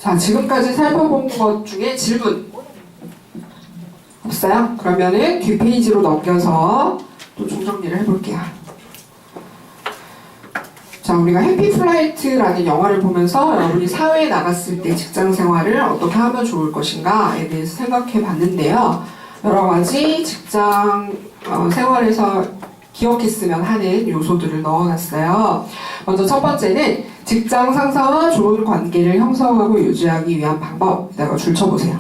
자, 지금까지 살펴본 것 중에 질문 없어요? 그러면은 뒷페이지로 넘겨서 또 총정리를 해볼게요. 자, 우리가 해피플라이트라는 영화를 보면서 여러분이 사회에 나갔을 때 직장 생활을 어떻게 하면 좋을 것인가에 대해서 생각해 봤는데요. 여러 가지 직장 생활에서 기억했으면 하는 요소들을 넣어놨어요. 먼저 첫 번째는 직장 상사와 좋은 관계를 형성하고 유지하기 위한 방법에다가 줄쳐보세요.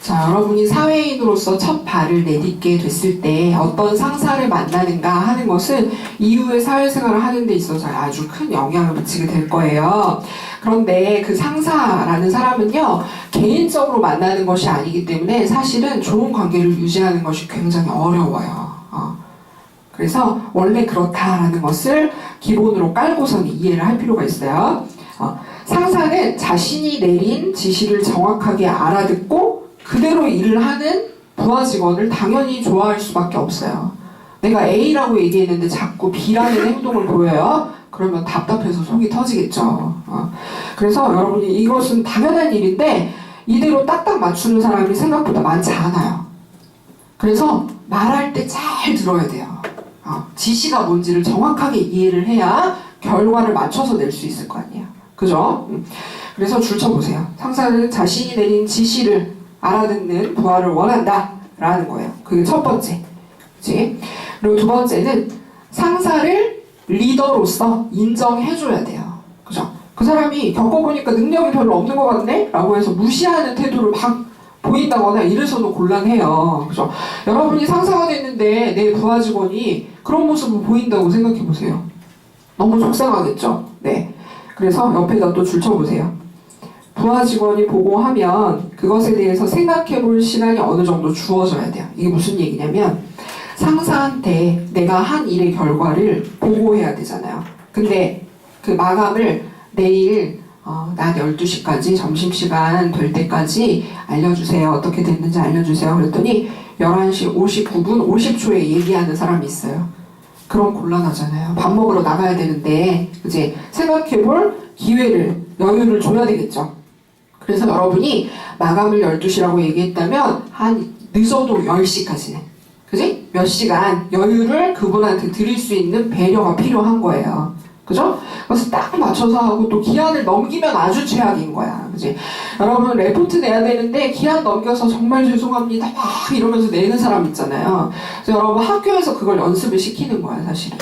자, 여러분이 사회인으로서 첫 발을 내딛게 됐을 때 어떤 상사를 만나는가 하는 것은 이후의 사회생활을 하는 데 있어서 아주 큰 영향을 미치게 될 거예요. 그런데 그 상사라는 사람은요, 개인적으로 만나는 것이 아니기 때문에 사실은 좋은 관계를 유지하는 것이 굉장히 어려워요. 그래서 원래 그렇다라는 것을 기본으로 깔고서는 이해를 할 필요가 있어요. 상사는 자신이 내린 지시를 정확하게 알아듣고 그대로 일을 하는 부하 직원을 당연히 좋아할 수밖에 없어요. 내가 A라고 얘기했는데 자꾸 B라는 행동을 보여요. 그러면 답답해서 속이 터지겠죠. 그래서 여러분이 이것은 당연한 일인데 이대로 딱딱 맞추는 사람이 생각보다 많지 않아요. 그래서 말할 때 잘 들어야 돼요. 지시가 뭔지를 정확하게 이해를 해야 결과를 맞춰서 낼 수 있을 거 아니에요. 그죠? 그래서 줄쳐보세요. 상사는 자신이 내린 지시를 알아듣는 부하를 원한다 라는 거예요. 그게 첫 번째. 그치? 그리고 두 번째는 상사를 리더로서 인정해줘야 돼요. 그죠? 그 사람이 겪어보니까 능력이 별로 없는 것 같네? 라고 해서 무시하는 태도를 막 보인다거나 이래서도 곤란해요. 그죠? 여러분이 상사가 됐는데 내 부하 직원이 그런 모습을 보인다고 생각해보세요. 너무 속상하겠죠? 네. 그래서 옆에다 또 줄쳐보세요. 부하 직원이 보고하면 그것에 대해서 생각해볼 시간이 어느 정도 주어져야 돼요. 이게 무슨 얘기냐면 상사한테 내가 한 일의 결과를 보고해야 되잖아요. 근데 그 마감을 내일 낮 12시까지 점심시간 될 때까지 알려주세요. 어떻게 됐는지 알려주세요. 그랬더니 11시 59분 50초에 얘기하는 사람이 있어요. 그럼 곤란하잖아요. 밥 먹으러 나가야 되는데 이제 생각해볼 기회를, 여유를 줘야 되겠죠. 그래서 여러분이 마감을 12시라고 얘기했다면 한 늦어도 10시까지는, 그지? 몇 시간 여유를 그분한테 드릴 수 있는 배려가 필요한 거예요. 그죠? 그래서 딱 맞춰서 하고 또 기한을 넘기면 아주 최악인 거야. 그지? 여러분 레포트 내야 되는데 기한 넘겨서 정말 죄송합니다 막 이러면서 내는 사람 있잖아요. 그래서 여러분 학교에서 그걸 연습을 시키는 거야 사실은.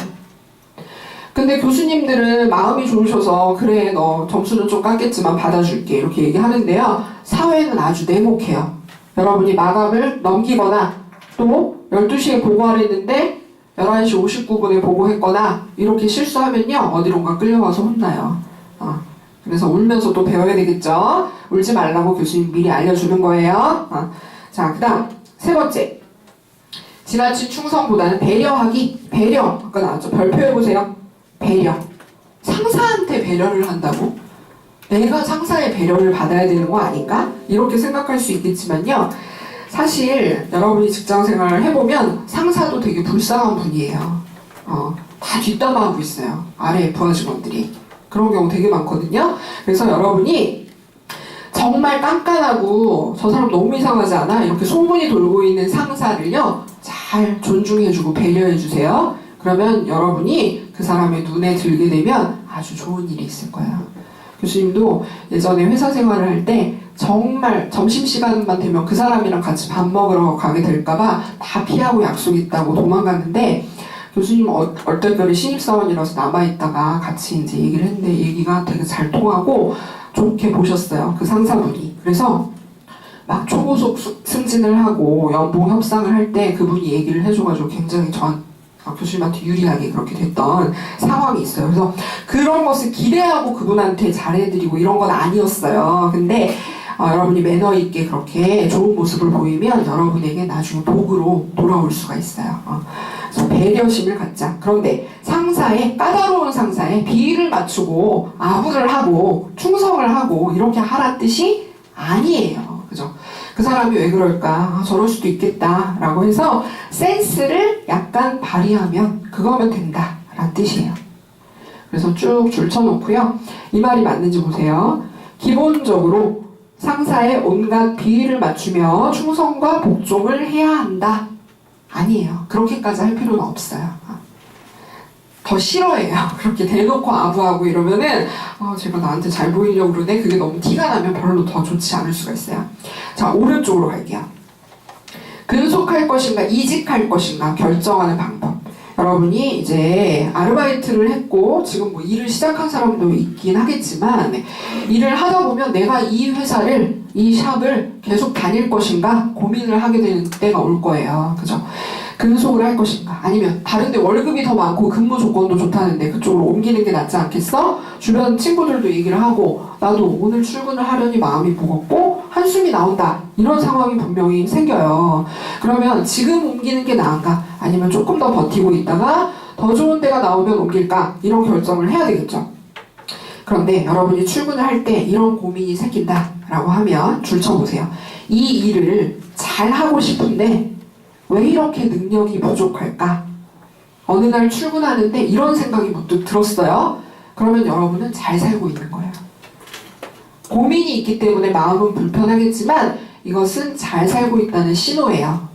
근데 교수님들은 마음이 좋으셔서 그래 너 점수는 좀 깎겠지만 받아줄게 이렇게 얘기하는데요. 사회는 아주 냉혹해요. 여러분이 마감을 넘기거나 또 12시에 보고하랬는데 11시 59분에 보고했거나 이렇게 실수하면요 어디론가 끌려가서 혼나요. 그래서 울면서 또 배워야 되겠죠. 울지 말라고 교수님 미리 알려주는 거예요. 자, 그 다음 세 번째, 지나친 충성보다는 배려하기. 배려 아까 나왔죠. 별표 해보세요. 배려. 상사한테 배려를 한다고? 내가 상사의 배려를 받아야 되는 거 아닌가? 이렇게 생각할 수 있겠지만요, 사실 여러분이 직장생활을 해보면 상사도 되게 불쌍한 분이에요. 다 뒷담화하고 있어요. 아래 부하 직원들이. 그런 경우 되게 많거든요. 그래서 여러분이 정말 깐깐하고 저 사람 너무 이상하지 않아? 이렇게 소문이 돌고 있는 상사를요 잘 존중해주고 배려해주세요. 그러면 여러분이 그 사람의 눈에 들게 되면 아주 좋은 일이 있을 거예요. 교수님도 예전에 회사 생활을 할 때 정말 점심시간만 되면 그 사람이랑 같이 밥 먹으러 가게 될까봐 다 피하고 약속 있다고 도망갔는데, 교수님은 얼떨결에 신입사원이라서 남아있다가 같이 이제 얘기를 했는데 얘기가 되게 잘 통하고 좋게 보셨어요. 그 상사분이. 그래서 막 초고속 승진을 하고 연봉 협상을 할 때 그분이 얘기를 해줘가지고 굉장히 교수님한테 유리하게 그렇게 됐던 상황이 있어요. 그래서 그런 것을 기대하고 그분한테 잘해드리고 이런 건 아니었어요. 근데 여러분이 매너 있게 그렇게 좋은 모습을 보이면 여러분에게 나중에 복으로 돌아올 수가 있어요. 그래서 배려심을 갖자. 그런데 까다로운 상사에 비위를 맞추고 아부를 하고 충성을 하고 이렇게 하란 뜻이 아니에요. 그죠? 그 사람이 왜 그럴까? 저럴 수도 있겠다 라고 해서 센스를 약간 발휘하면 그거면 된다 라는 뜻이에요. 그래서 쭉 줄쳐놓고요. 이 말이 맞는지 보세요. 기본적으로 상사의 온갖 비위를 맞추며 충성과 복종을 해야 한다. 아니에요. 그렇게까지 할 필요는 없어요. 더 싫어해요. 그렇게 대놓고 아부하고 이러면은 제가 나한테 잘 보이려고 그러네. 그게 너무 티가 나면 별로 더 좋지 않을 수가 있어요. 자, 오른쪽으로 갈게요. 근속할 것인가 이직할 것인가 결정하는 방법. 여러분이 이제 아르바이트를 했고 지금 뭐 일을 시작한 사람도 있긴 하겠지만 일을 하다 보면 내가 이 회사를 이 샵을 계속 다닐 것인가 고민을 하게 되는 때가 올 거예요. 그죠? 근속을 할 것인가 아니면 다른데 월급이 더 많고 근무 조건도 좋다는데 그쪽으로 옮기는 게 낫지 않겠어? 주변 친구들도 얘기를 하고 나도 오늘 출근을 하려니 마음이 무겁고 한숨이 나온다 이런 상황이 분명히 생겨요. 그러면 지금 옮기는 게 나은가 아니면 조금 더 버티고 있다가 더 좋은 데가 나오면 옮길까 이런 결정을 해야 되겠죠. 그런데 여러분이 출근을 할 때 이런 고민이 생긴다 라고 하면 줄쳐보세요. 이 일을 잘 하고 싶은데 왜 이렇게 능력이 부족할까? 어느 날 출근하는데 이런 생각이 문득 들었어요. 그러면 여러분은 잘 살고 있는 거예요. 고민이 있기 때문에 마음은 불편하겠지만 이것은 잘 살고 있다는 신호예요.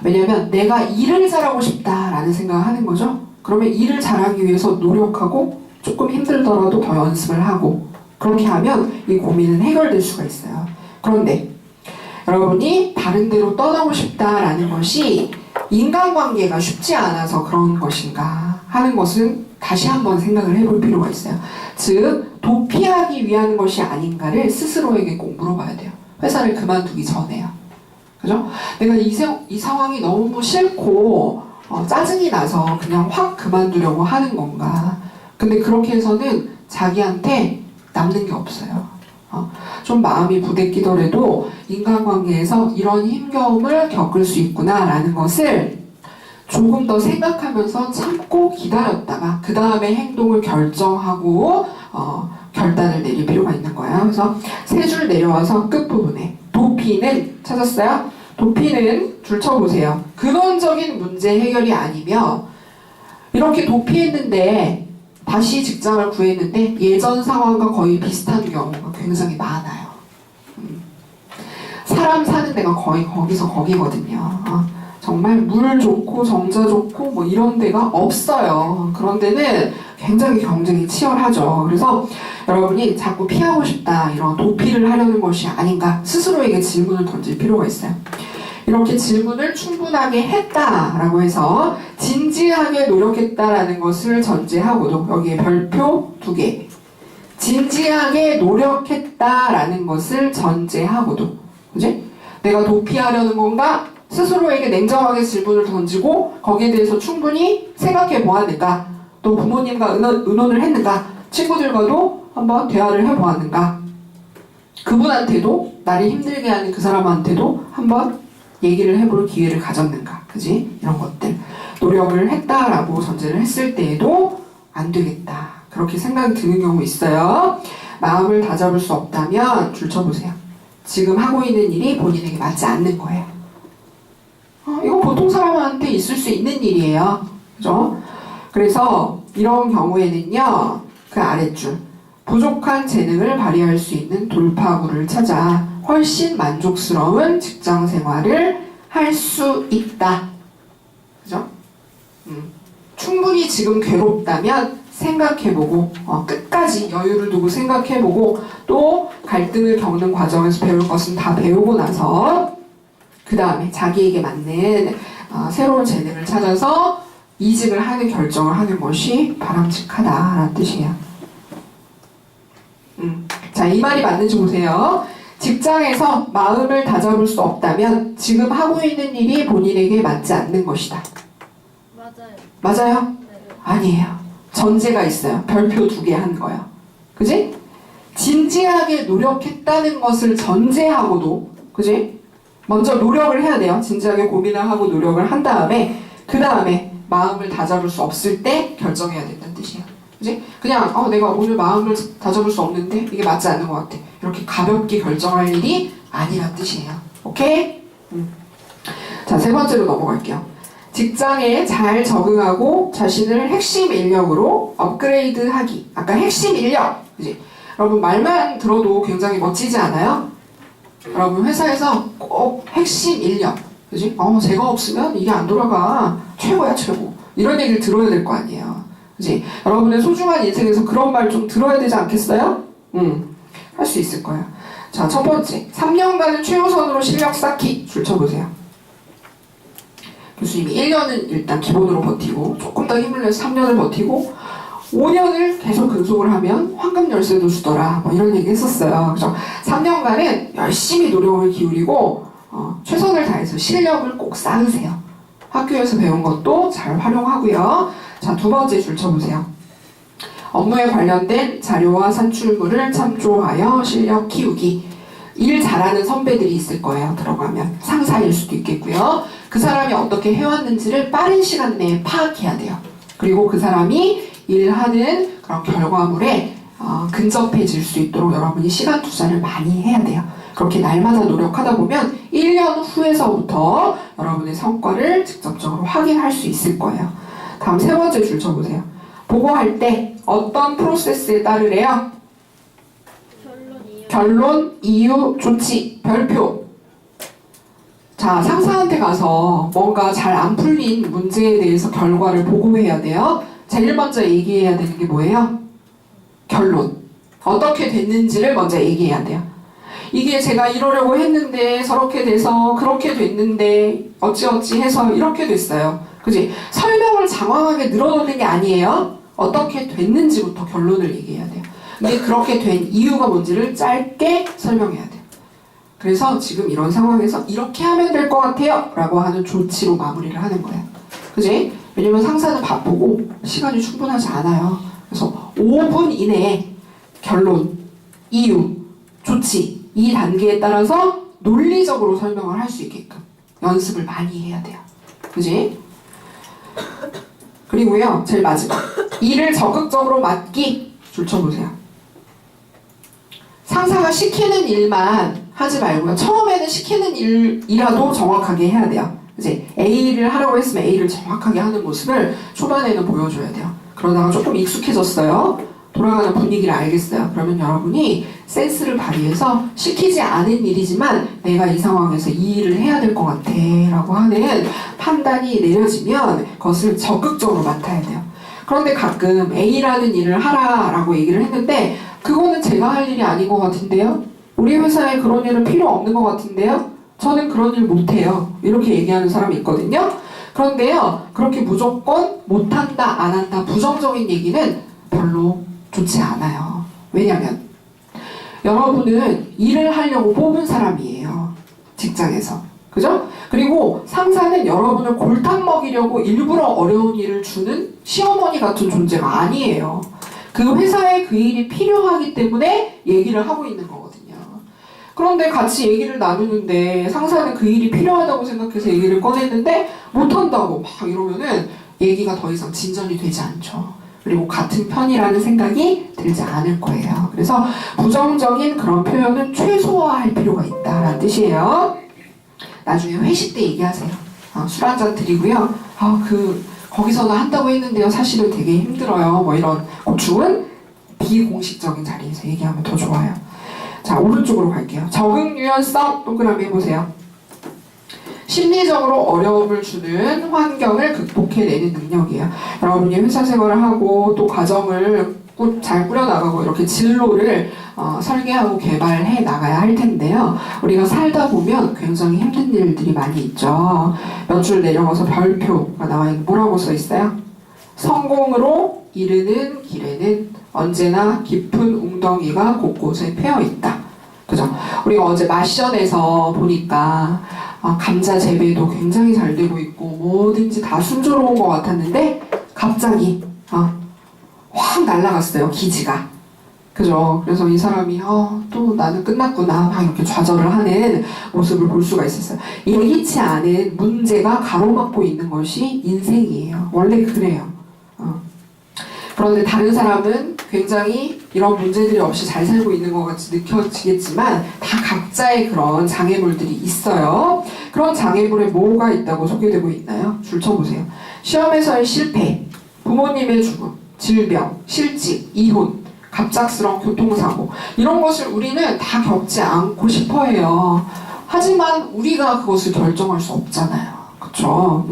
왜냐면 내가 일을 잘하고 싶다라는 생각을 하는 거죠. 그러면 일을 잘하기 위해서 노력하고 조금 힘들더라도 더 연습을 하고 그렇게 하면 이 고민은 해결될 수가 있어요. 그런데 여러분이 다른 데로 떠나고 싶다라는 것이 인간관계가 쉽지 않아서 그런 것인가 하는 것은 다시 한번 생각을 해볼 필요가 있어요. 즉 도피하기 위한 것이 아닌가를 스스로에게 꼭 물어봐야 돼요. 회사를 그만두기 전에요. 그죠? 내가 이 상황이 너무 싫고 짜증이 나서 그냥 확 그만두려고 하는 건가. 근데 그렇게 해서는 자기한테 남는 게 없어요. 좀 마음이 부대끼더라도 인간관계에서 이런 힘겨움을 겪을 수 있구나 라는 것을 조금 더 생각하면서 참고 기다렸다가 그 다음에 행동을 결정하고 결단을 내릴 필요가 있는 거예요. 그래서 세 줄 내려와서 끝부분에 도피는 찾았어요? 도피는 줄 쳐보세요. 근원적인 문제 해결이 아니며 이렇게 도피했는데 다시 직장을 구했는데 예전 상황과 거의 비슷한 경우가 굉장히 많아요. 사람 사는 데가 거의 거기서 거기거든요. 정말 물 좋고 정자 좋고 뭐 이런 데가 없어요. 그런 데는 굉장히 경쟁이 치열하죠. 그래서 여러분이 자꾸 피하고 싶다 이런 도피를 하려는 것이 아닌가 스스로에게 질문을 던질 필요가 있어요. 이렇게 질문을 충분하게 했다라고 해서 진지하게 노력했다라는 것을 전제하고도 여기에 별표 2개 진지하게 노력했다라는 것을 전제하고도 그지? 내가 도피하려는 건가? 스스로에게 냉정하게 질문을 던지고 거기에 대해서 충분히 생각해 보았는가? 또 부모님과 의논을 했는가? 친구들과도 한번 대화를 해보았는가? 그분한테도 나를 힘들게 하는 그 사람한테도 한번 얘기를 해볼 기회를 가졌는가? 그지? 이런 것들 노력을 했다라고 전제를 했을 때에도 안 되겠다 그렇게 생각이 드는 경우 있어요. 마음을 다잡을 수 없다면 줄쳐보세요. 지금 하고 있는 일이 본인에게 맞지 않는 거예요. 이거 보통 사람한테 있을 수 있는 일이에요. 그죠? 그래서 이런 경우에는요, 그 아랫줄. 부족한 재능을 발휘할 수 있는 돌파구를 찾아 훨씬 만족스러운 직장 생활을 할 수 있다. 그죠? 충분히 지금 괴롭다면 생각해보고 끝까지 여유를 두고 생각해보고 또 갈등을 겪는 과정에서 배울 것은 다 배우고 나서 그 다음에 자기에게 맞는 새로운 재능을 찾아서 이직을 하는 결정을 하는 것이 바람직하다라는 뜻이에요. 자, 이 말이 맞는지 보세요. 직장에서 마음을 다잡을 수 없다면 지금 하고 있는 일이 본인에게 맞지 않는 것이다. 맞아요? 맞아요? 네. 아니에요. 전제가 있어요. 별표 2개 한 거예요. 그지? 진지하게 노력했다는 것을 전제하고도 그지? 먼저 노력을 해야 돼요. 진지하게 고민을 하고 노력을 한 다음에 그 다음에 마음을 다잡을 수 없을 때 결정해야 된다는 뜻이에요. 그지? 그냥 내가 오늘 마음을 다잡을 수 없는데 이게 맞지 않는 것 같아. 이렇게 가볍게 결정할 일이 아니란 뜻이에요. 오케이? 자, 세 번째로 넘어갈게요. 직장에 잘 적응하고 자신을 핵심 인력으로 업그레이드하기. 아까 핵심 인력, 그지? 여러분 말만 들어도 굉장히 멋지지 않아요? 여러분 회사에서 꼭 핵심 인력, 그지? 제가 없으면 이게 안 돌아가. 최고야 최고. 이런 얘기를 들어야 될 거 아니에요, 그지? 여러분의 소중한 인생에서 그런 말 좀 들어야 되지 않겠어요? 할 수 있을 거예요. 자, 첫 번째, 3년간은 최우선으로 실력 쌓기. 줄 쳐보세요. 교수님이 1년은 일단 기본으로 버티고 조금 더 힘을 내서 3년을 버티고 5년을 계속 근속을 하면 황금 열쇠도 주더라, 뭐 이런 얘기 했었어요. 그래서 3년간은 열심히 노력을 기울이고 최선을 다해서 실력을 꼭 쌓으세요. 학교에서 배운 것도 잘 활용하고요. 자, 두 번째 줄 쳐보세요. 업무에 관련된 자료와 산출물을 참조하여 실력 키우기. 일 잘하는 선배들이 있을 거예요. 들어가면 상사일 수도 있겠고요. 그 사람이 어떻게 해왔는지를 빠른 시간 내에 파악해야 돼요. 그리고 그 사람이 일하는 그런 결과물에 근접해질 수 있도록 여러분이 시간 투자를 많이 해야 돼요. 그렇게 날마다 노력하다 보면 1년 후에서부터 여러분의 성과를 직접적으로 확인할 수 있을 거예요. 다음 세 번째 줄 쳐보세요. 보고할 때 어떤 프로세스에 따르래요? 결론, 이유, 조치, 별표. 자, 상사한테 가서 뭔가 잘 안 풀린 문제에 대해서 결과를 보고해야 돼요. 제일 먼저 얘기해야 되는 게 뭐예요? 결론. 어떻게 됐는지를 먼저 얘기해야 돼요. 이게 제가 이러려고 했는데 저렇게 돼서 그렇게 됐는데 어찌어찌 해서 이렇게 됐어요. 그지? 설명을 장황하게 늘어놓는 게 아니에요. 어떻게 됐는지부터 결론을 얘기해야 돼요. 근데 그렇게 된 이유가 뭔지를 짧게 설명해야 돼요. 그래서 지금 이런 상황에서 이렇게 하면 될 것 같아요 라고 하는 조치로 마무리를 하는 거예요. 그지? 왜냐면 상사는 바쁘고 시간이 충분하지 않아요. 그래서 5분 이내에 결론, 이유, 조치 이 단계에 따라서 논리적으로 설명을 할 수 있게끔 연습을 많이 해야 돼요. 그지? 그리고요, 제일 마지막, 일을 적극적으로 맡기. 줄 쳐보세요. 상사가 시키는 일만 하지 말고요. 처음에는 시키는 일이라도 정확하게 해야 돼요. 이제 A를 하라고 했으면 A를 정확하게 하는 모습을 초반에는 보여줘야 돼요. 그러다가 조금 익숙해졌어요. 돌아가는 분위기를 알겠어요. 그러면 여러분이 센스를 발휘해서 시키지 않은 일이지만 내가 이 상황에서 이 일을 해야 될 것 같아 라고 하는 판단이 내려지면 그것을 적극적으로 맡아야 돼요. 그런데 가끔 A라는 일을 하라 라고 얘기를 했는데 그거는 제가 할 일이 아닌 것 같은데요? 우리 회사에 그런 일은 필요 없는 것 같은데요? 저는 그런 일 못해요. 이렇게 얘기하는 사람이 있거든요. 그런데요, 그렇게 무조건 못한다, 안 한다, 부정적인 얘기는 별로 좋지 않아요. 왜냐면 여러분은 일을 하려고 뽑은 사람이에요. 직장에서. 그죠? 그리고 상사는 여러분을 골탕 먹이려고 일부러 어려운 일을 주는 시어머니 같은 존재가 아니에요. 그 회사에 그 일이 필요하기 때문에 얘기를 하고 있는 거거든요. 그런데 같이 얘기를 나누는데 상사는 그 일이 필요하다고 생각해서 얘기를 꺼냈는데 못한다고 막 이러면은 얘기가 더 이상 진전이 되지 않죠. 그리고 같은 편이라는 생각이 들지 않을 거예요. 그래서 부정적인 그런 표현은 최소화할 필요가 있다라는 뜻이에요. 나중에 회식 때 얘기하세요. 술 한잔 드리고요. 거기서는 한다고 했는데요. 사실은 되게 힘들어요. 뭐 이런 고충은 비공식적인 자리에서 얘기하면 더 좋아요. 자, 오른쪽으로 갈게요. 적응 유연성 동그라미 해보세요. 심리적으로 어려움을 주는 환경을 극복해내는 능력이에요. 여러분이 회사 생활을 하고 또 가정을 잘 꾸려나가고 이렇게 진로를 설계하고 개발해 나가야 할 텐데요. 우리가 살다 보면 굉장히 힘든 일들이 많이 있죠. 몇 줄 내려가서 별표가 나와 있는 뭐라고 써 있어요? 성공으로 이르는 길에는 언제나 깊은 웅덩이가 곳곳에 패여 있다. 그죠? 우리가 어제 마션에서 보니까 감자 재배도 굉장히 잘 되고 있고 뭐든지 다 순조로운 것 같았는데 갑자기 확 날아갔어요, 기지가. 그죠? 그래서 이 사람이 또 나는 끝났구나 막 이렇게 좌절을 하는 모습을 볼 수가 있었어요. 예기치 않은 문제가 가로막고 있는 것이 인생이에요. 원래 그래요. 그런데 다른 사람은 굉장히 이런 문제들이 없이 잘 살고 있는 것 같이 느껴지겠지만 다 각자의 그런 장애물들이 있어요. 그런 장애물에 뭐가 있다고 소개되고 있나요? 줄 쳐보세요. 시험에서의 실패, 부모님의 죽음, 질병, 실직, 이혼, 갑작스러운 교통사고, 이런 것을 우리는 다 겪지 않고 싶어 해요. 하지만 우리가 그것을 결정할 수 없잖아요. 그쵸?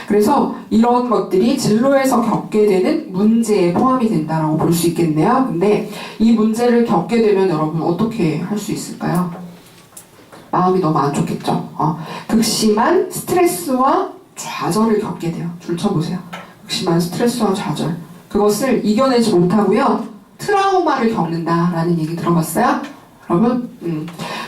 그래서 이런 것들이 진로에서 겪게 되는 문제에 포함이 된다고 볼 수 있겠네요. 근데 이 문제를 겪게 되면 여러분 어떻게 할 수 있을까요? 마음이 너무 안 좋겠죠? 극심한 스트레스와 좌절을 겪게 돼요. 줄 쳐보세요. 극심한 스트레스와 좌절. 그것을 이겨내지 못하고요. 트라우마를 겪는다라는 얘기 들어봤어요? 여러분?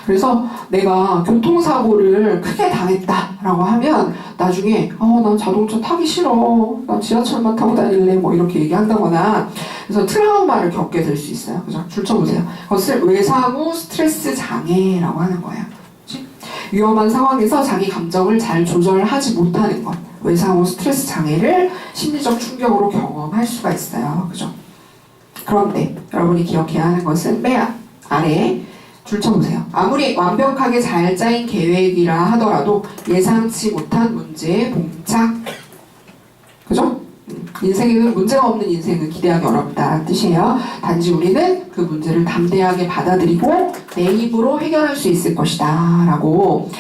그래서 내가 교통사고를 크게 당했다라고 하면 나중에 난 자동차 타기 싫어. 난 지하철만 타고 다닐래. 뭐 이렇게 얘기한다거나 그래서 트라우마를 겪게 될 수 있어요. 그죠? 줄 쳐보세요. 그것을 외상후 스트레스 장애라고 하는 거예요. 그치? 위험한 상황에서 자기 감정을 잘 조절하지 못하는 것. 외상후 스트레스 장애를 심리적 충격으로 경험할 수가 있어요. 그죠? 그런데 여러분이 기억해야 하는 것은 맨 아래에 줄 쳐보세요. 아무리 완벽하게 잘 짜인 계획이라 하더라도 예상치 못한 문제에 봉착. 그죠? 인생에는 문제가 없는 인생은 기대하기 어렵다는 뜻이에요. 단지 우리는 그 문제를 담대하게 받아들이고 내 힘으로 해결할 수 있을 것이다 라고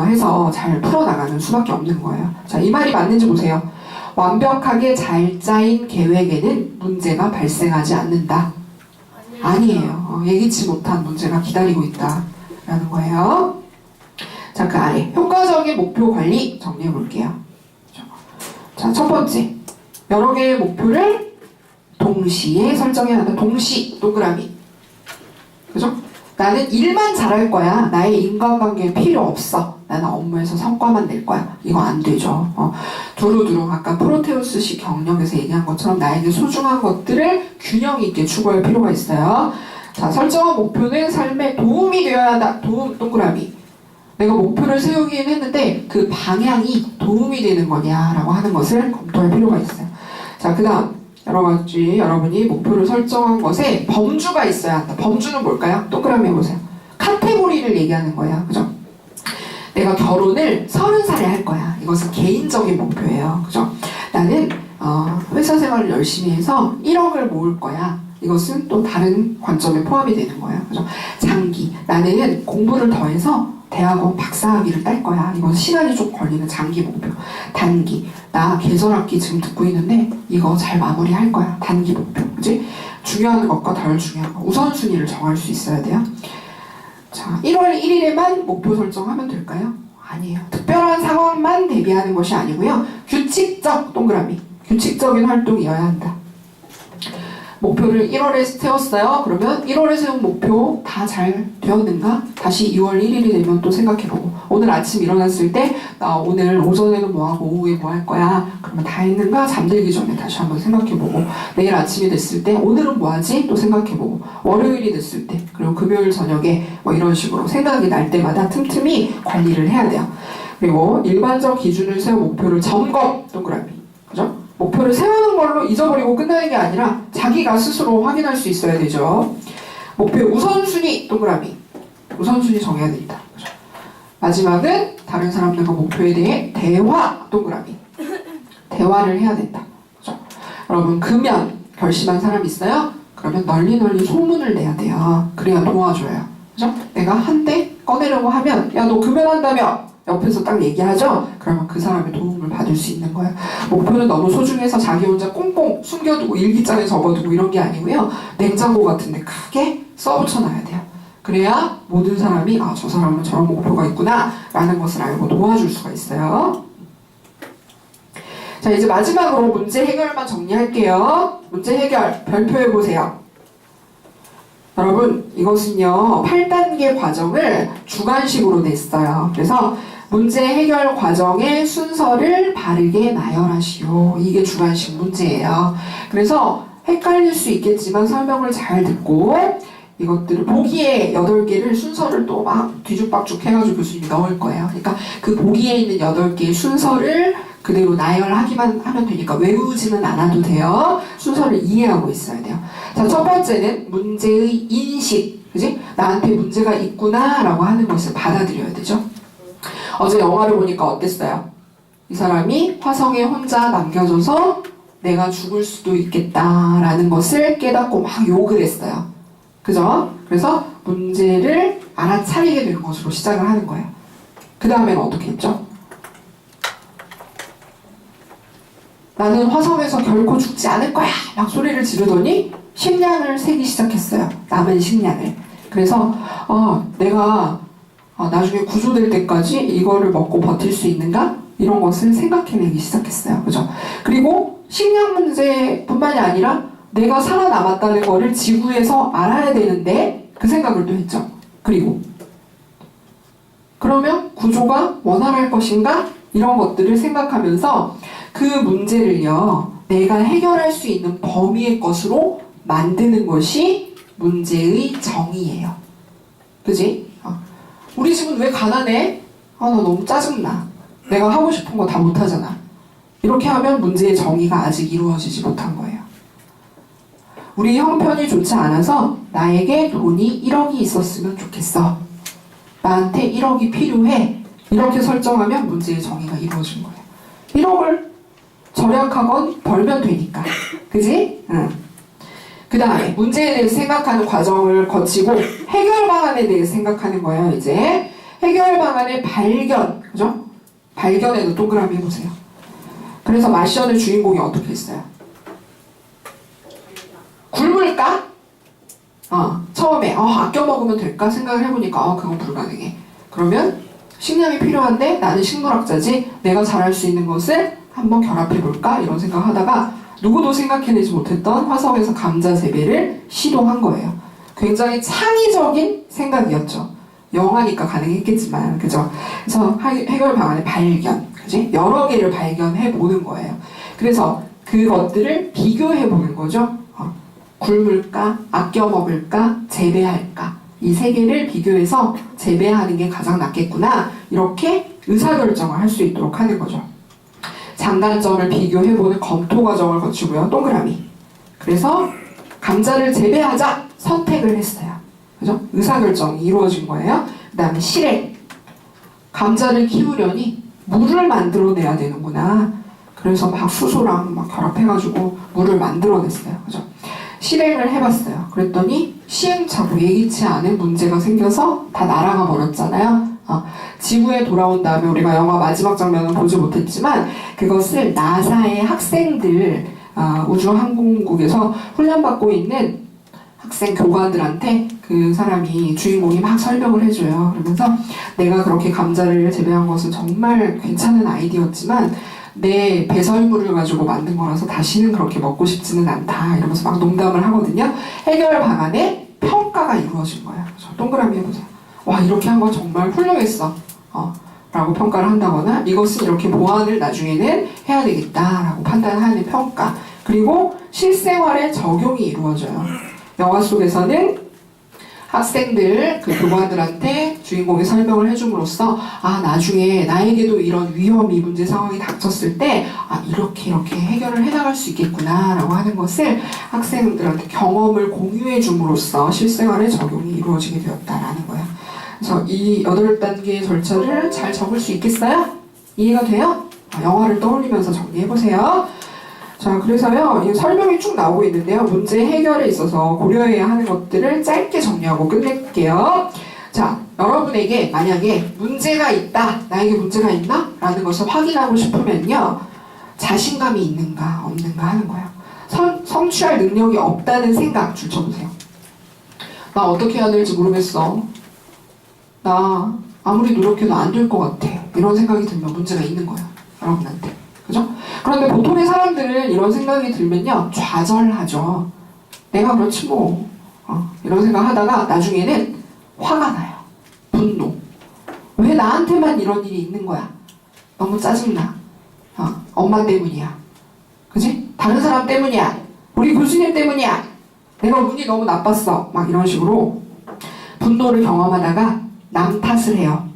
해서 잘 풀어나가는 수밖에 없는 거예요. 자, 이 말이 맞는지 보세요. 완벽하게 잘 짜인 계획에는 문제가 발생하지 않는다. 아니에요. 예기치 못한 문제가 기다리고 있다라는 거예요. 자, 그 아래 효과적인 목표 관리 정리해 볼게요. 자, 첫 번째, 여러 개의 목표를 동시에 설정해야 한다. 동시 동그라미. 그죠? 나는 일만 잘할 거야. 나의 인간관계에 필요 없어. 나는 업무에서 성과만 낼 거야. 이거 안 되죠. 두루두루 아까 프로테우스식 경력에서 얘기한 것처럼 나에게 소중한 것들을 균형 있게 추구할 필요가 있어요. 자, 설정한 목표는 삶에 도움이 되어야 한다. 도움 동그라미. 내가 목표를 세우긴 했는데 그 방향이 도움이 되는 거냐라고 하는 것을 검토할 필요가 있어요. 자, 그 다음 여러 가지 여러분이 목표를 설정한 것에 범주가 있어야 한다. 범주는 뭘까요? 동그라미 해보세요. 카테고리를 얘기하는 거예요. 그죠? 내가 결혼을 30살에 할 거야. 이것은 개인적인 목표예요. 그죠? 나는 회사 생활을 열심히 해서 1억을 모을 거야. 이것은 또 다른 관점에 포함이 되는 거예요. 그죠? 장기. 나는 공부를 더해서 대학원 박사학위를 딸 거야. 이건 시간이 좀 걸리는 장기 목표. 단기. 나 계절학기 지금 듣고 있는데 이거 잘 마무리할 거야. 단기 목표. 그지? 중요한 것과 덜 중요한 것. 우선순위를 정할 수 있어야 돼요. 자, 1월 1일에만 목표 설정하면 될까요? 아니에요. 특별한 상황만 대비하는 것이 아니고요. 규칙적 동그라미. 규칙적인 활동이어야 한다. 목표를 1월에 세웠어요. 그러면 1월에 세운 목표 다 잘 되었는가? 다시 2월 1일이 되면 또 생각해보고 오늘 아침 일어났을 때 오늘 오전에는 뭐하고 오후에 뭐 할 거야? 그러면 다 했는가? 잠들기 전에 다시 한번 생각해보고 내일 아침이 됐을 때 오늘은 뭐하지? 또 생각해보고 월요일이 됐을 때 그리고 금요일 저녁에 뭐 이런 식으로 생각이 날 때마다 틈틈이 관리를 해야 돼요. 그리고 일반적 기준을 세워 목표를 점검 동그라미. 그죠? 목표를 세우는 걸로 잊어버리고 끝나는 게 아니라 자기가 스스로 확인할 수 있어야 되죠. 목표의 우선순위 동그라미. 우선순위 정해야 됩니다. 그죠? 마지막은 다른 사람들과 목표에 대해 대화 동그라미. 대화를 해야 된다. 그죠? 여러분 금연 결심한 사람 있어요? 그러면 널리 소문을 내야 돼요. 그래야 도와줘요. 그죠? 내가 한 대 꺼내려고 하면 야 너 금연한다며 옆에서 딱 얘기하죠? 그러면 그 사람의 도움을 받을 수 있는 거예요. 목표는 너무 소중해서 자기 혼자 꽁꽁 숨겨두고 일기장에 적어두고 이런 게 아니고요. 냉장고 같은 데 크게 써붙여놔야 돼요. 그래야 모든 사람이 저 사람은 저런 목표가 있구나 라는 것을 알고 도와줄 수가 있어요. 자, 이제 마지막으로 문제 해결만 정리할게요. 문제 해결 별표해보세요. 여러분 이것은요 8단계 과정을 주관식으로 냈어요. 그래서 문제 해결 과정의 순서를 바르게 나열하시오. 이게 주관식 문제예요. 그래서 헷갈릴 수 있겠지만 설명을 잘 듣고 이것들을 보기에 8개를 순서를 또 막 뒤죽박죽 해가지고 교수님이 넣을 거예요. 그러니까 그 보기에 있는 8개의 순서를 그대로 나열하기만 하면 되니까 외우지는 않아도 돼요. 순서를 이해하고 있어야 돼요. 자, 첫 번째는 문제의 인식. 그지? 나한테 문제가 있구나 라고 하는 것을 받아들여야 되죠. 어제 영화를 보니까 어땠어요? 이 사람이 화성에 혼자 남겨져서 내가 죽을 수도 있겠다라는 것을 깨닫고 막 욕을 했어요. 그죠? 그래서 문제를 알아차리게 되는 것으로 시작을 하는 거예요. 그 다음에는 어떻게 했죠? 나는 화성에서 결코 죽지 않을 거야! 막 소리를 지르더니 식량을 세기 시작했어요. 남은 식량을. 그래서 내가 나중에 구조될 때까지 이거를 먹고 버틸 수 있는가? 이런 것을 생각해내기 시작했어요. 그죠? 그리고 식량 문제뿐만이 아니라 내가 살아남았다는 거를 지구에서 알아야 되는데 그 생각을 또 했죠. 그리고 그러면 구조가 원활할 것인가? 이런 것들을 생각하면서 그 문제를요, 내가 해결할 수 있는 범위의 것으로 만드는 것이 문제의 정의예요. 그지? 우리 집은 왜 가난해? 나 너무 짜증나. 내가 하고 싶은 거 다 못하잖아. 이렇게 하면 문제의 정의가 아직 이루어지지 못한 거예요. 우리 형편이 좋지 않아서 나에게 돈이 1억이 있었으면 좋겠어. 나한테 1억이 필요해. 이렇게 설정하면 문제의 정의가 이루어진 거예요. 1억을 절약하건 벌면 되니까. 그지? 응. 그 다음에 문제에 대해서 생각하는 과정을 거치고 해결 방안에 대해서 생각하는 거예요. 이제 해결 방안의 발견. 그죠? 발견에도 동그라미 해보세요. 그래서 마션의 주인공이 어떻게 했어요? 굶을까? 처음에 아껴 먹으면 될까 생각을 해보니까 그건 불가능해. 그러면 식량이 필요한데 나는 식물학자지, 내가 잘할 수 있는 것을 한번 결합해볼까? 이런 생각하다가 누구도 생각해내지 못했던 화성에서 감자 재배를 시도한 거예요. 굉장히 창의적인 생각이었죠. 영화니까 가능했겠지만, 그죠? 그래서 해결 방안의 발견, 그지? 여러 개를 발견해 보는 거예요. 그래서 그것들을 비교해 보는 거죠. 굶을까? 아껴 먹을까? 재배할까? 이 세 개를 비교해서 재배하는 게 가장 낫겠구나. 이렇게 의사결정을 할 수 있도록 하는 거죠. 장단점을 비교해보는 검토 과정을 거치고요. 동그라미. 그래서 감자를 재배하자 선택을 했어요. 그죠? 의사결정이 이루어진 거예요. 그 다음에 실행. 감자를 키우려니 물을 만들어내야 되는구나. 그래서 막 수소랑 막 결합해가지고 물을 만들어냈어요. 그죠? 실행을 해봤어요. 그랬더니 시행착오, 예기치 않은 문제가 생겨서 다 날아가 버렸잖아요. 지구에 돌아온 다음에 우리가 영화 마지막 장면은 보지 못했지만 그것을 나사의 학생들, 우주항공국에서 훈련받고 있는 학생 교관들한테 그 사람이, 주인공이 막 설명을 해줘요. 그러면서 내가 그렇게 감자를 재배한 것은 정말 괜찮은 아이디어였지만 내 배설물을 가지고 만든 거라서 다시는 그렇게 먹고 싶지는 않다. 이러면서 막 농담을 하거든요. 해결 방안에 평가가 이루어진 거예요. 그래서 동그라미 해보세요. 와, 이렇게 한 건 정말 훌륭했어. 라고 평가를 한다거나 이것은 이렇게 보완을 나중에는 해야 되겠다라고 판단하는 평가. 그리고 실생활에 적용이 이루어져요. 영화 속에서는 학생들, 그 교관들한테 주인공이 설명을 해줌으로써 나중에 나에게도 이런 위험이, 문제 상황이 닥쳤을 때 이렇게 해결을 해나갈 수 있겠구나 라고 하는 것을 학생들한테 경험을 공유해 줌으로써 실생활에 적용이 이루어지게 되었다라는 거예요. 그래서 이 8단계의 절차를 잘 적을 수 있겠어요? 이해가 돼요? 영화를 떠올리면서 정리해보세요. 자, 그래서요, 이 설명이 쭉 나오고 있는데요. 문제 해결에 있어서 고려해야 하는 것들을 짧게 정리하고 끝낼게요. 자, 여러분에게 만약에 문제가 있다, 나에게 문제가 있나? 라는 것을 확인하고 싶으면요, 자신감이 있는가, 없는가 하는 거예요. 성취할 능력이 없다는 생각 줄쳐보세요. 나 어떻게 해야 될지 모르겠어. 나 아무리 노력해도 안 될 것 같아. 이런 생각이 들면 문제가 있는 거예요. 여러분한테. 그죠? 그런데 보통의 사람들은 이런 생각이 들면요, 좌절하죠. 내가 그렇지 뭐. 이런 생각 하다가 나중에는 화가 나요. 분노. 왜 나한테만 이런 일이 있는 거야? 너무 짜증나. 엄마 때문이야. 그지? 다른 사람 때문이야. 우리 교수님 때문이야. 내가 운이 너무 나빴어. 막 이런 식으로 분노를 경험하다가 남 탓을 해요.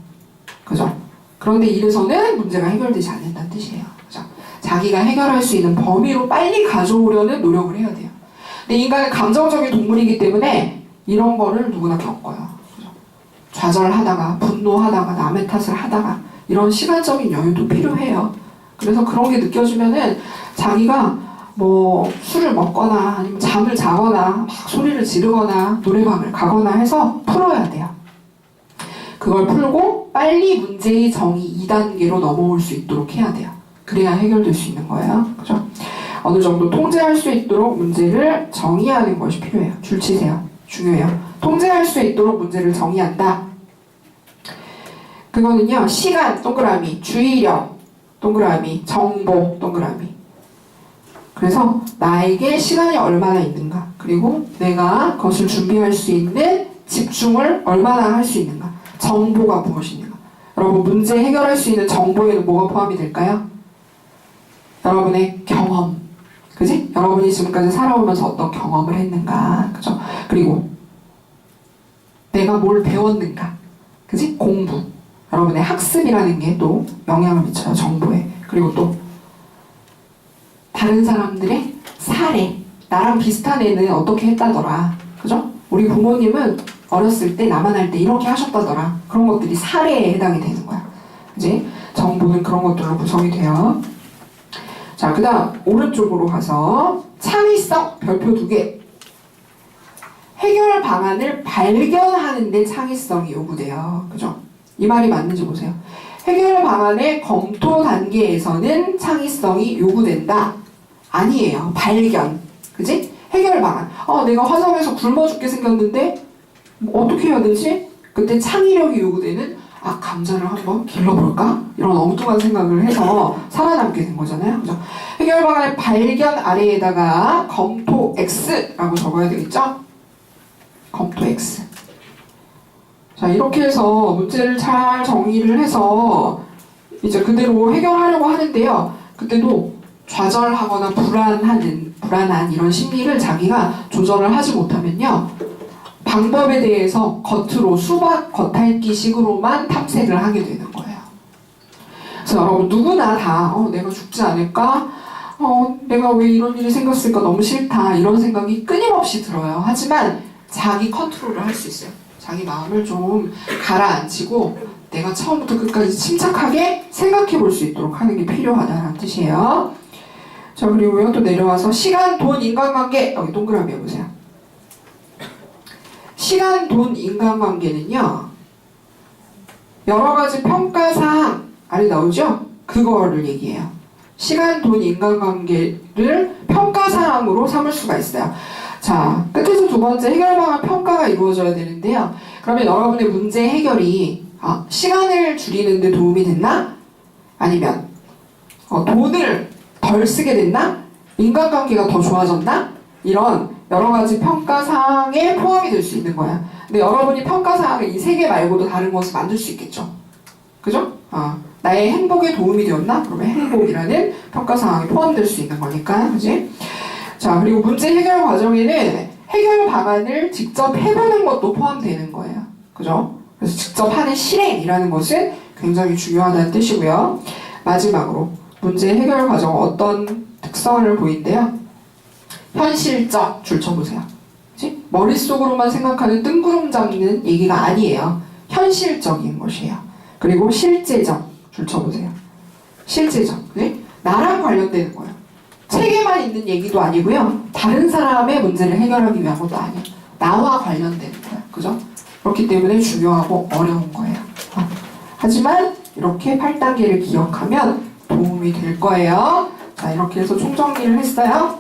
그죠? 그런데 이래서는 문제가 해결되지 않는다는 뜻이에요. 그죠? 자기가 해결할 수 있는 범위로 빨리 가져오려는 노력을 해야 돼요. 근데 인간은 감정적인 동물이기 때문에 이런 거를 누구나 겪어요. 그죠? 좌절하다가, 분노하다가, 남의 탓을 하다가 이런 시간적인 여유도 필요해요. 그래서 그런 게 느껴지면은 자기가 뭐 술을 먹거나 아니면 잠을 자거나 막 소리를 지르거나 노래방을 가거나 해서 풀어야 돼요. 그걸 풀고 빨리 문제의 정의 2단계로 넘어올 수 있도록 해야 돼요. 그래야 해결될 수 있는 거예요. 그죠? 어느 정도 통제할 수 있도록 문제를 정의하는 것이 필요해요. 줄 치세요. 중요해요. 통제할 수 있도록 문제를 정의한다. 그거는요, 시간, 동그라미, 주의력, 동그라미, 정보, 동그라미. 그래서 나에게 시간이 얼마나 있는가, 그리고 내가 그것을 준비할 수 있는 집중을 얼마나 할 수 있는가, 정보가 무엇이냐. 여러분, 문제 해결할 수 있는 정보에는 뭐가 포함이 될까요? 여러분의 경험, 그지? 여러분이 지금까지 살아오면서 어떤 경험을 했는가, 그죠? 그리고 내가 뭘 배웠는가, 그지? 공부, 여러분의 학습이라는 게 또 영향을 미쳐요, 정보에. 그리고 또 다른 사람들의 사례, 나랑 비슷한 애는 어떻게 했다더라, 그죠? 우리 부모님은 어렸을 때 나만 할 때 이렇게 하셨다더라. 그런 것들이 사례에 해당이 되는 거야. 그지? 정보는 그런 것들로 구성이 돼요. 자, 그 다음 오른쪽으로 가서 창의성 별표 2개. 해결 방안을 발견하는 데 창의성이 요구돼요. 그죠? 이 말이 맞는지 보세요. 해결 방안의 검토 단계에서는 창의성이 요구된다. 아니에요. 발견. 그지? 해결 방안. 내가 화성에서 굶어 죽게 생겼는데 어떻게 해야 되지? 그때 창의력이 요구되는 감자를 한번 길러볼까? 이런 엉뚱한 생각을 해서 살아남게 된 거잖아요. 그죠? 해결 방안의 발견 아래에다가 검토 X라고 적어야 되겠죠? 검토 X. 자, 이렇게 해서 문제를 잘 정리를 해서 이제 그대로 해결하려고 하는데요. 그때도 좌절하거나 불안한 이런 심리를 자기가 조절을 하지 못하면요, 방법에 대해서 겉으로 수박 겉핥기식으로만 탐색을 하게 되는 거예요. 그래서 여러분, 누구나 다 내가 죽지 않을까? 내가 왜 이런 일이 생겼을까? 너무 싫다. 이런 생각이 끊임없이 들어요. 하지만 자기 컨트롤을 할 수 있어요. 자기 마음을 좀 가라앉히고 내가 처음부터 끝까지 침착하게 생각해 볼 수 있도록 하는 게 필요하다는 뜻이에요. 자, 그리고요, 또 내려와서 시간, 돈, 인간관계. 여기 동그라미 해보세요. 시간, 돈, 인간관계는요, 여러 가지 평가사항 아래 나오죠? 그거를 얘기해요. 시간, 돈, 인간관계를 평가사항으로 삼을 수가 있어요. 자, 끝에서 두 번째 해결 방안 평가가 이루어져야 되는데요. 그러면 여러분의 문제 해결이 시간을 줄이는 데 도움이 됐나? 아니면 돈을 덜 쓰게 됐나? 인간관계가 더 좋아졌나? 이런 여러 가지 평가사항에 포함이 될 수 있는 거야. 근데 여러분이 평가사항을 이 세 개 말고도 다른 것을 만들 수 있겠죠. 그죠? 나의 행복에 도움이 되었나? 그러면 행복이라는 평가사항이 포함될 수 있는 거니까. 그지? 자, 그리고 문제 해결 과정에는 해결 방안을 직접 해보는 것도 포함되는 거예요. 그죠? 그래서 직접 하는 실행이라는 것은 굉장히 중요하다는 뜻이고요. 마지막으로 문제 해결 과정 어떤 특성을 보인대요? 현실적. 줄 쳐보세요. 그치? 머릿속으로만 생각하는 뜬구름 잡는 얘기가 아니에요. 현실적인 것이에요. 그리고 실제적. 줄 쳐보세요. 실제적. 그치? 나랑 관련되는 거예요. 책에만 있는 얘기도 아니고요. 다른 사람의 문제를 해결하기 위한 것도 아니에요. 나와 관련되는 거예요. 그죠? 그렇기 때문에 중요하고 어려운 거예요. 하지만 이렇게 8단계를 기억하면 도움이 될 거예요. 자, 이렇게 해서 총정리를 했어요.